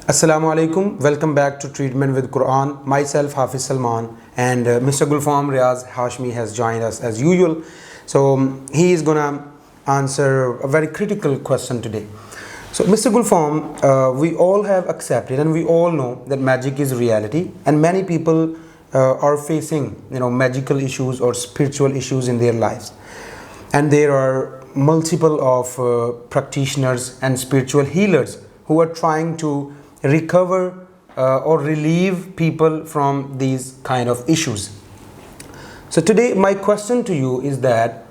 Assalamu alaikum. Welcome back to Treatment with Quran. Myself Hafiz Salman and Mr. Gulfam Riaz Hashmi has joined us as usual. So he is gonna answer a very critical question today. So Mr. Gulfam, we all have accepted and we all know that magic is reality, and many people are facing magical issues or spiritual issues in their lives, and there are multiple of practitioners and spiritual healers who are trying to recover or relieve people from these kind of issues. So today my question to you is that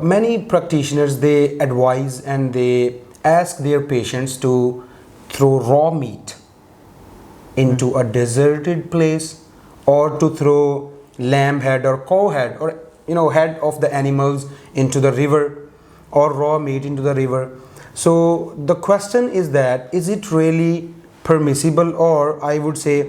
many practitioners, they advise and they ask their patients to throw raw meat into a deserted place, or to throw lamb head or cow head, or head of the animals into the river, or raw meat into the river. So the question is that, is it really permissible, or I would say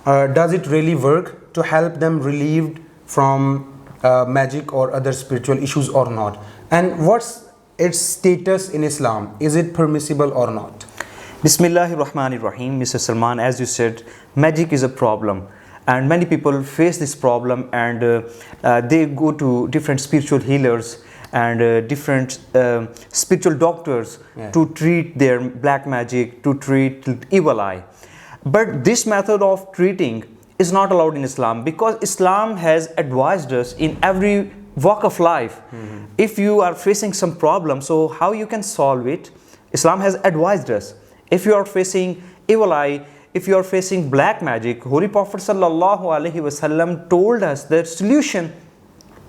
does it really work to help them relieved from magic or other spiritual issues or not? And what's its status in Islam? Is it permissible or not? Bismillahir Rahmanir Rahim. Mr. Salman, as you said, magic is a problem, and many people face this problem, and they go to different spiritual healers and different spiritual doctors to treat their black magic, to treat evil eye. But this method of treating is not allowed in Islam, because Islam has advised us in every walk of life. If you are facing some problem, so how you can solve it, Islam has advised us. If you are facing evil eye, if you are facing black magic, Holy Prophet Sallallahu Alaihi Wasallam told us the solution.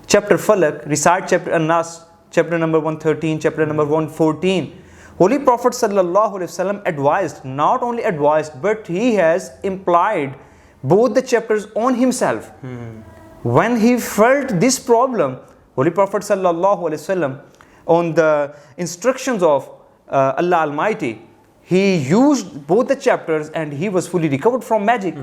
Chapter Falak, recite chapter An-Nas, chapter number 113, chapter number 114. Holy Prophet Sallallahu Alaihi Wasallam advised, not only advised, but he has implied both the chapters on himself. When he felt this problem, Holy Prophet Sallallahu Alaihi Wasallam, on the instructions of Allah Almighty, he used both the chapters and he was fully recovered from magic.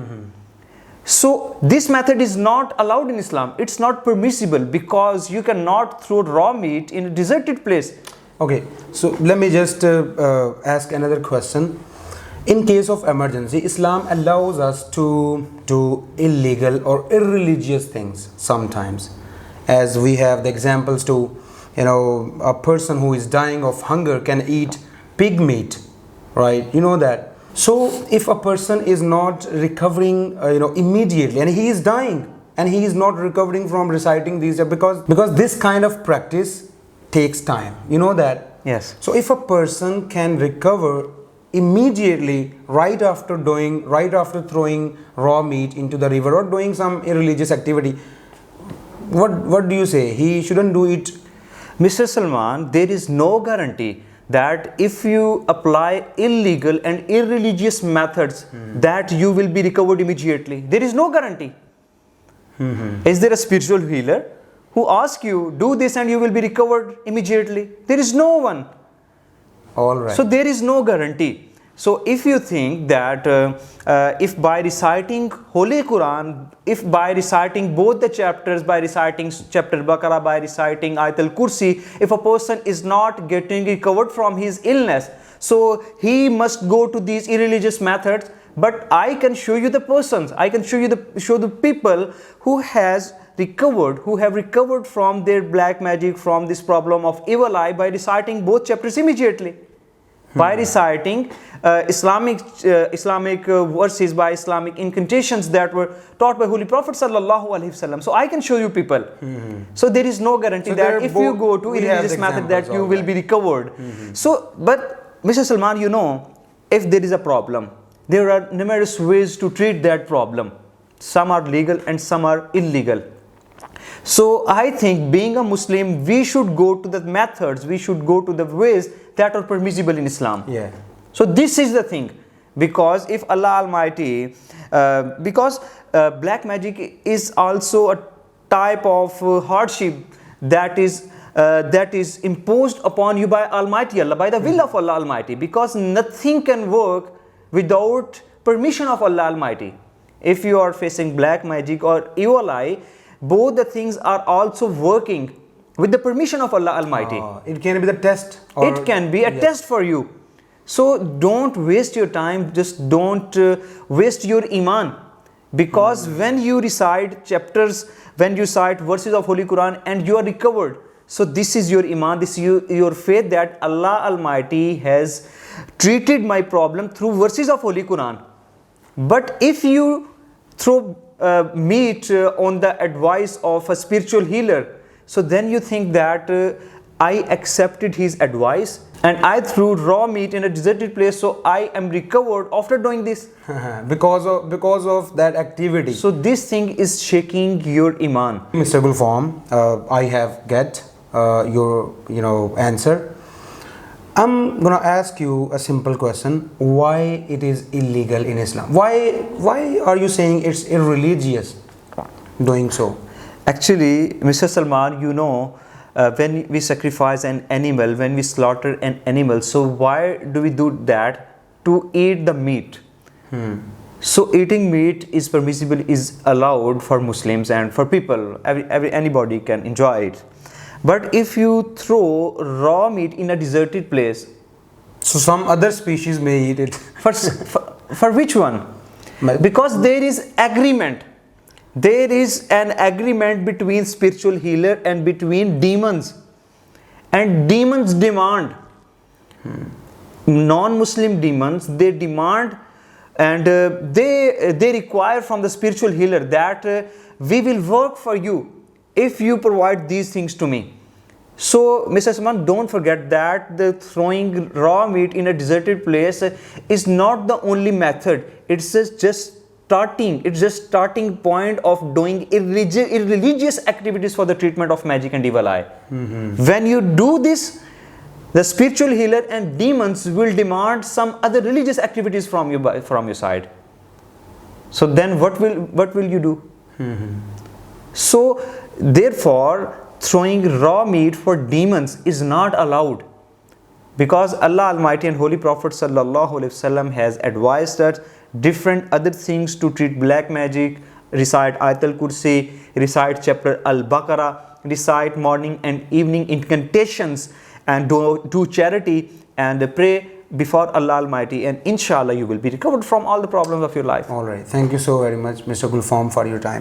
So this method is not allowed in Islam. It's not permissible, because you cannot throw raw meat in a deserted place. Okay, so let me just ask another question. In case of emergency, Islam allows us to do illegal or irreligious things sometimes, as we have the examples to, a person who is dying of hunger can eat pig meat, right? You know that. So if a person is not recovering immediately, and he is dying and he is not recovering from reciting these, because this kind of practice takes time, that. Yes. So if a person can recover immediately right after throwing raw meat into the river or doing some irreligious activity, what do you say? He shouldn't do it? Mr. Salman, there is no guarantee that if you apply illegal and irreligious methods, that you will be recovered immediately. There is no guarantee. Is there a spiritual healer who asks you, do this and you will be recovered immediately? There is no one. All right. So there is no guarantee. So if you think that if by reciting Holy Quran, if by reciting both the chapters, by reciting chapter Baqarah, by reciting Ayatul Kursi, if a person is not getting recovered from his illness, so he must go to these irreligious methods. But I can show you the persons, I can show the people who have recovered from their black magic, from this problem of evil eye, by reciting both chapters immediately. By reciting Islamic verses, by Islamic incantations that were taught by Holy Prophet Sallallahu Alaihi Wasallam. So I can show you people. So there is no guarantee that if you go to irreligious method that you will be recovered. So, but Mr. Salman, if there is a problem, there are numerous ways to treat that problem. Some are legal and some are illegal. So I think, being a Muslim, we should go to the methods, we should go to the ways that are permissible in Islam. Yeah. So this is the thing, because if Allah Almighty, because black magic is also a type of hardship that is imposed upon you by Almighty Allah, by the will of Allah Almighty, because nothing can work without permission of Allah Almighty. If you are facing black magic or evil eye, both the things are also working with the permission of Allah Almighty. It can be the test. It can be a test for you. So don't waste your time, just don't waste your iman. Because when you recite chapters, when you recite verses of Holy Quran and you are recovered, so this is your iman, this is your faith that Allah Almighty has treated my problem through verses of Holy Quran. But if you throw meat on the advice of a spiritual healer, so then you think that I accepted his advice and I threw raw meat in a deserted place, so I am recovered after doing this. because of that activity. So this thing is shaking your iman. Mr. Gulfam, I have get your answer. I'm gonna ask you a simple question: why it is illegal in Islam? Why are you saying it's irreligious doing so? Actually, Mr. Salman, when we sacrifice an animal, when we slaughter an animal, so why do we do that? To eat the meat. So eating meat is permissible, is allowed for Muslims and for people. Anybody can enjoy it. But if you throw raw meat in a deserted place, so some other species may eat it. For which one? Because there is agreement. There is an agreement between spiritual healer and between demons. And demons demand. Non-Muslim demons, they demand and they require from the spiritual healer that we will work for you if you provide these things to me. So Mr. Salman, don't forget that the throwing raw meat in a deserted place is not the only method. It's just starting point of doing irreligious activities for the treatment of magic and evil eye. When you do this, the spiritual healer and demons will demand some other religious activities from your side. So then what will you do? So therefore, throwing raw meat for demons is not allowed, because Allah Almighty and Holy Prophet Sallallahu Alaihi Wasallam has advised us different other things to treat black magic. Recite Ayatul Kursi, recite chapter Al-Baqarah, recite morning and evening incantations, and do charity and pray before Allah Almighty, and inshallah you will be recovered from all the problems of your life. All right, thank you so very much, Mr. Gulfam, for your time.